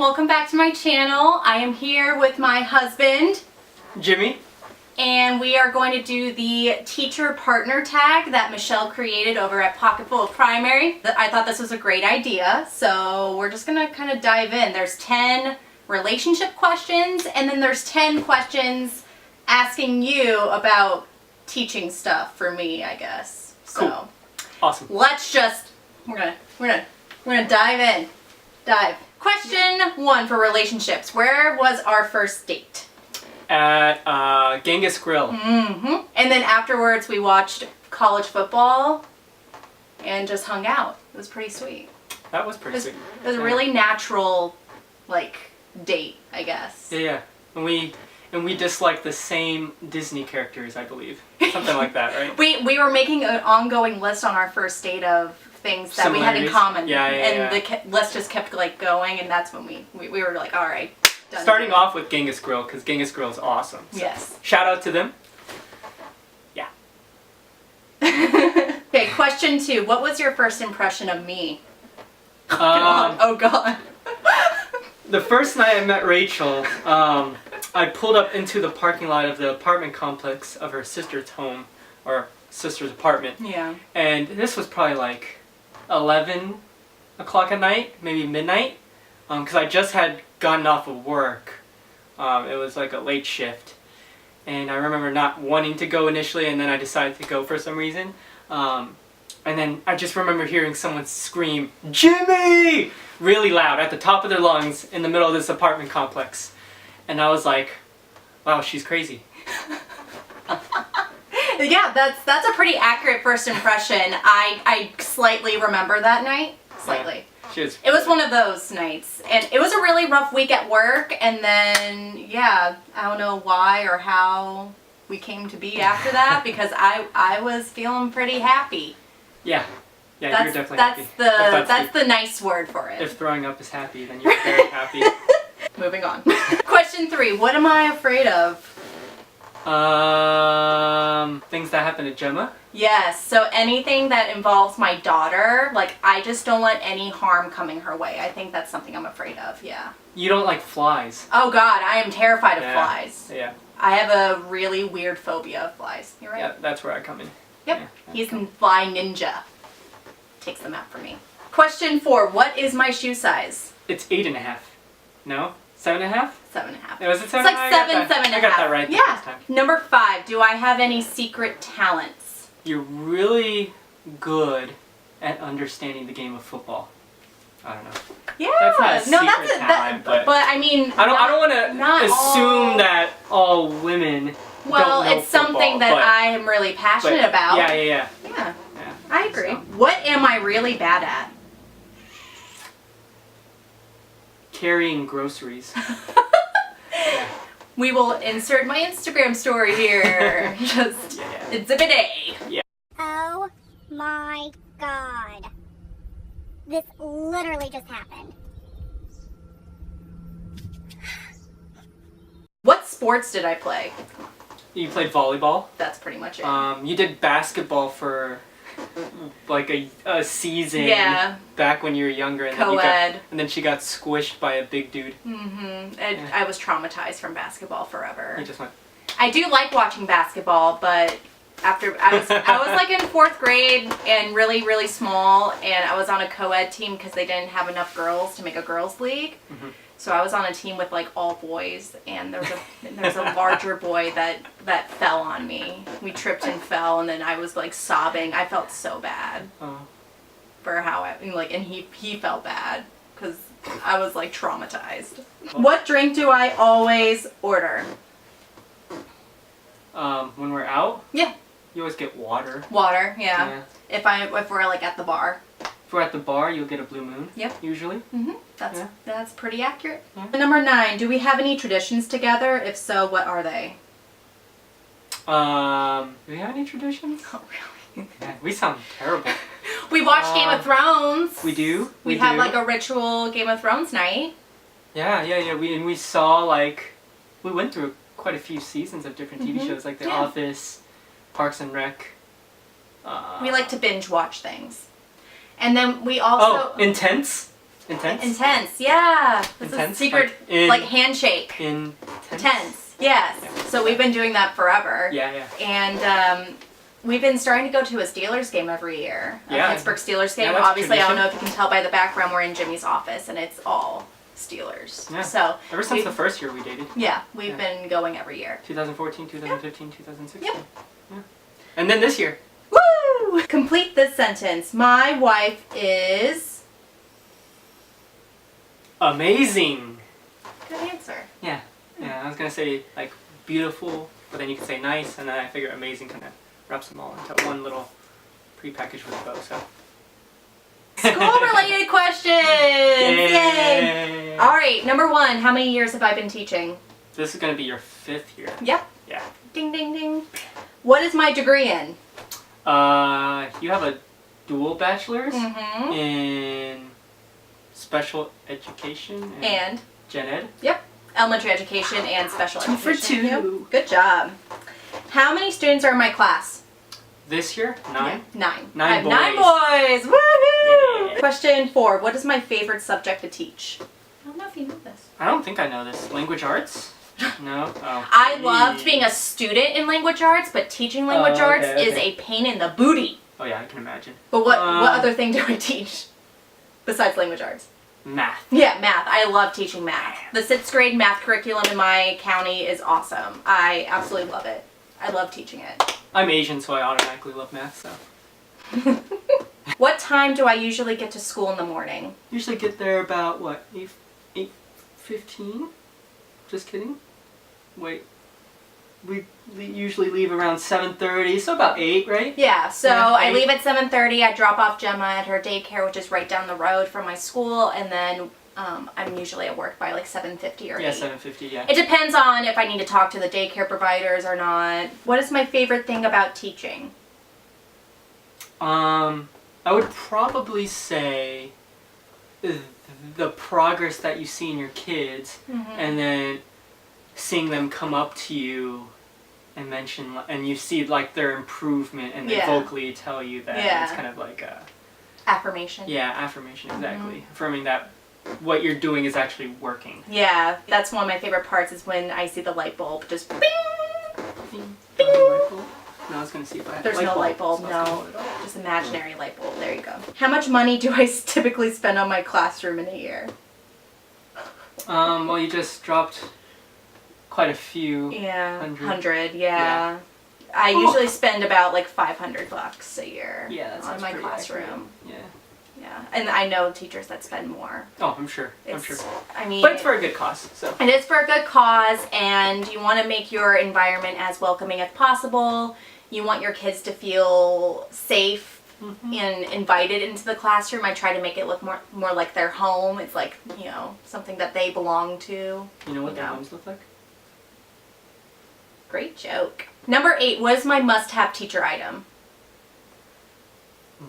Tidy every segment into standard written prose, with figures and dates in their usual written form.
welcome back to my channel. I am here with my husband, Jimmy, and we are going to do the teacher partner tag that Michelle created over at Pocketful Primary. I thought this was a great idea, so we're just gonna kind of dive in. There's 10 relationship questions, and then there's 10 questions asking you about teaching stuff for me, I guess. Cool. So awesome. Let's just we're gonna dive in. Question 1 for relationships. Where was our first date? At Genghis Grill. Mm-hmm. And then afterwards we watched college football and just hung out. It was pretty sweet. That was pretty sweet. It was a really natural, like, date, I guess. Yeah. And we disliked the same Disney characters, I believe. Something like that, right? We were making an ongoing list on our first date of things that we had in common. And the list just kept like going, and that's when we were like, all right. Starting off with Genghis Grill, because Genghis Grill is awesome. So yes. Shout out to them. Yeah. Okay, question 2. What was your first impression of me? Oh God. The first night I met Rachel, I pulled up into the parking lot of the apartment complex of her sister's home, or sister's apartment. Yeah. And this was probably like 11 o'clock at night, maybe midnight, because I just had gotten off of work. It was like a late shift, and I remember not wanting to go initially, and then I decided to go for some reason. And then I just remember hearing someone scream, "Jimmy!" really loud at the top of their lungs in the middle of this apartment complex. And I was like, wow, she's crazy. Yeah, that's a pretty accurate first impression. I slightly remember that night. Slightly. Yeah, it was one of those nights. And it was a really rough week at work, and then, yeah, I don't know why or how we came to be after that, because I was feeling pretty happy. Yeah. Yeah, that's, you're definitely happy. That's the the nice word for it. If throwing up is happy, then you're very happy. Moving on. Question 3. What am I afraid of? Things that happen to Gemma? Yes, so anything that involves my daughter, like, I just don't want any harm coming her way. I think that's something I'm afraid of, yeah. You don't like flies? Oh God, I am terrified of flies. Yeah. I have a really weird phobia of flies. You're right. Yeah, that's where I come in. Yep, Yeah, he's a fly ninja. Takes them out for me. Question 4, what is my shoe size? It's 8.5. No? 7.5? 7.5. Was it 7.5? It's like 7.5. I got that right the first time. Number 5, do I have any secret talents? You're really good at understanding the game of football. I don't know. Yeah. That's not a secret talent, but I mean, I don't want to assume that all women well, don't know it's something football, that I am really passionate about. Yeah. Yeah, I agree. So. What am I really bad at? Carrying groceries. Yeah. We will insert my Instagram story here. Just Exhibit A. Yeah. Oh my God. This literally just happened. What sports did I play? You played volleyball. That's pretty much it. You did basketball for like a season. Yeah. Back when you were younger. And Co-ed. And then she got squished by a big dude. Mm-hmm. I was traumatized from basketball forever. You just went. I do like watching basketball, but after I was like in 4th grade and really, really small, and I was on a co-ed team because they didn't have enough girls to make a girls league. Mm-hmm. So I was on a team with like all boys, and there's a larger boy that fell on me. We tripped and fell, and then I was like sobbing. I felt so bad for how and he felt bad because I was like traumatized. What drink do I always order? When we're out? Yeah. You always get water. Water, yeah. If we're like at the bar. If we're at the bar, you'll get a Blue Moon. Yep. Usually. Mhm. That's pretty accurate. Yeah. Number 9. Do we have any traditions together? If so, what are they? Do we have any traditions? Oh really? Yeah, we sound terrible. We watch Game of Thrones. We do. We have like a ritual Game of Thrones night. Yeah. We saw we went through quite a few seasons of different TV shows like The Office, Parks and Rec. We like to binge watch things. And then we also... Oh, Intense? Intense? Intense, yeah. That's Intense? a secret, Like handshake. Intense? Tense, yes. Yeah. So we've been doing that forever. Yeah. And we've been starting to go to a Steelers game every year. Yeah. A Pittsburgh Steelers game. Yeah, that's Obviously, I don't know tradition. if you can tell by the background, we're in Jimmy's office, and it's all Steelers. Yeah. So Ever since the first year we dated. yeah, we've been going every year. 2014, 2015, 2016. Yep. Yeah. And then this year. Woo! Complete this sentence. My wife is... Amazing. Good answer. Yeah. I was gonna say like beautiful, but then you could say nice, and then I figure amazing kind of wraps them all into one little prepackaged with a bow. So. School-related questions! Yay! All right, number 1. How many years have I been teaching? This is gonna be your 5th year. Yep. Yeah. Ding, ding, ding. What is my degree in? You have a dual bachelor's Mm-hmm. in special education And? gen ed. Yep. Elementary education and special 2 for education. 2. Yep. Good job. How many students are in my class? This year, 9. Yeah, 9. 9 I have boys. 9 boys! Woohoo! Yeah. Question 4. What is my favorite subject to teach? I don't know if you know this. I don't think I know this. Language arts? No. Oh. I loved being a student in language arts, but teaching language Oh, arts okay, is okay. a pain in the booty. Oh yeah, I can imagine. But what other thing do I teach besides language arts? Math. Yeah, math. I love teaching math. The 6th grade math curriculum in my county is awesome. I absolutely love it. I love teaching it. I'm Asian, so I automatically love math. So What time do I usually get to school in the morning? usually get there about what 8:15. Just kidding. Wait. We usually leave around 7:30, so about 8, right? Yeah, so Yeah, I 8. leave at 7:30. I drop off Gemma at her daycare, which is right down the road from my school, and then I'm usually at work by like 7:50 or 8. Yeah, 7:50. Yeah. It depends on if I need to talk to the daycare providers or not. What is my favorite thing about teaching? I would probably say the progress that you see in your kids, and then seeing them come up to you and mention, and you see like their improvement, and they Yeah. vocally tell you that. Yeah. It's kind of like a Affirmation. affirmation, exactly, affirming that what you're doing is actually working. Yeah, that's one of my favorite parts is when I see the light bulb just bing. Bing. Bing. No, I was gonna see if I had There's no light bulb, so I was gonna no. hold it up. Just imaginary light bulb. There you go. How much money do I typically spend on my classroom in a year? Well, you just dropped quite a few. Yeah, 100. yeah. I usually spend about like $500 a year Yeah, on my classroom. Yeah. Yeah, and I know teachers that spend more. Oh, I'm sure. It's, I'm sure. I mean, But it's for a good cause, so. it is for a good cause, and you want to make your environment as welcoming as possible. You want your kids to feel safe and invited into the classroom. I try to make it look more like their home. It's like, you know, something that they belong to. You know what their No. homes look like? Great joke. Number 8, what is my must-have teacher item?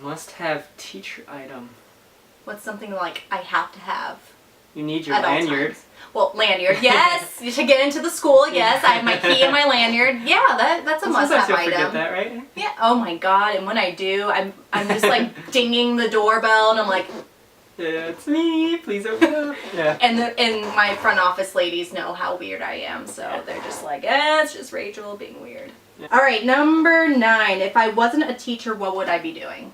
Must-have teacher item. What's something like I have to have You need your at all lanyard. times? Well, lanyard, yes. You should get into the school, yes. I have my key and my lanyard. Yeah, that's a Sometimes must-have you'll item. forget that, right? Yeah. Oh my god! And when I do, I'm just like dinging the doorbell, and I'm like, Yeah, it's me. Please open up. Yeah. and my front office ladies know how weird I am, so they're just like, it's just Rachel being weird. Yeah. All right, number 9. If I wasn't a teacher, what would I be doing?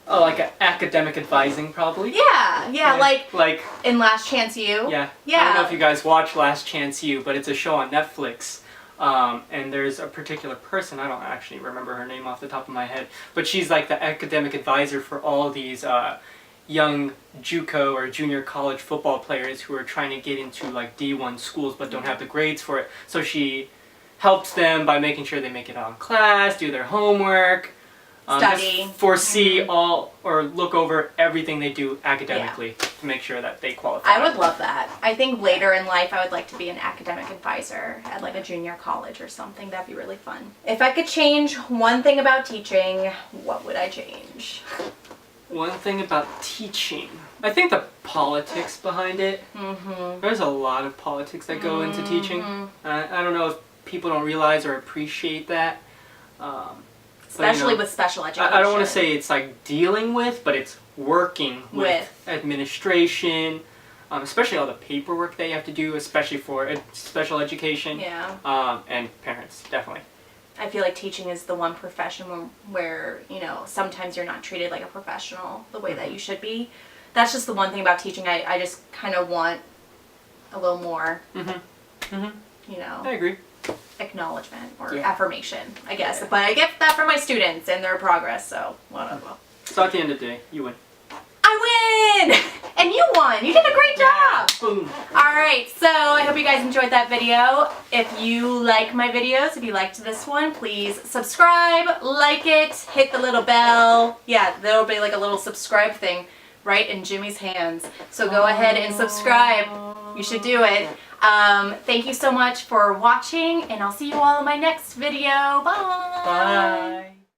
Oh, like academic advising, probably. Yeah, like in Last Chance U. Yeah. Yeah. I don't know if you guys watch Last Chance U, but it's a show on Netflix. And there's a particular person, I don't actually remember her name off the top of my head, but she's like the academic advisor for all these young JUCO or junior college football players who are trying to get into like D1 schools but don't have the grades for it. So she helps them by making sure they make it out in class, do their homework, Study. just foresee all or look over everything they do academically to make sure that they qualify. I would love that. I think later in life I would like to be an academic advisor at like a junior college or something. That'd be really fun. If I could change one thing about teaching, what would I change? One thing about teaching, I think the politics behind it. There's a lot of politics that go into teaching. I don't know if people don't realize or appreciate that. especially with special education. I don't want to say it's like dealing with, but it's working with administration, especially all the paperwork that you have to do, especially for special education. Yeah. And parents, definitely. I feel like teaching is the one profession where you know, sometimes you're not treated like a professional the way that you should be. That's just the one thing about teaching. I just kind of want a little more, you know, I agree. acknowledgement or affirmation, I guess. But I get that from my students and their progress, so whatever. So at the end of the day, you win. I win! And you won! You did a great job! Boom! Alright, so I hope you guys enjoyed that video. If you like my videos, if you liked this one, please subscribe, like it, hit the little bell. Yeah, there'll be like a little subscribe thing right in Jimmy's hands. So go ahead and subscribe. You should do it. Thank you so much for watching, and I'll see you all in my next video. Bye! Bye!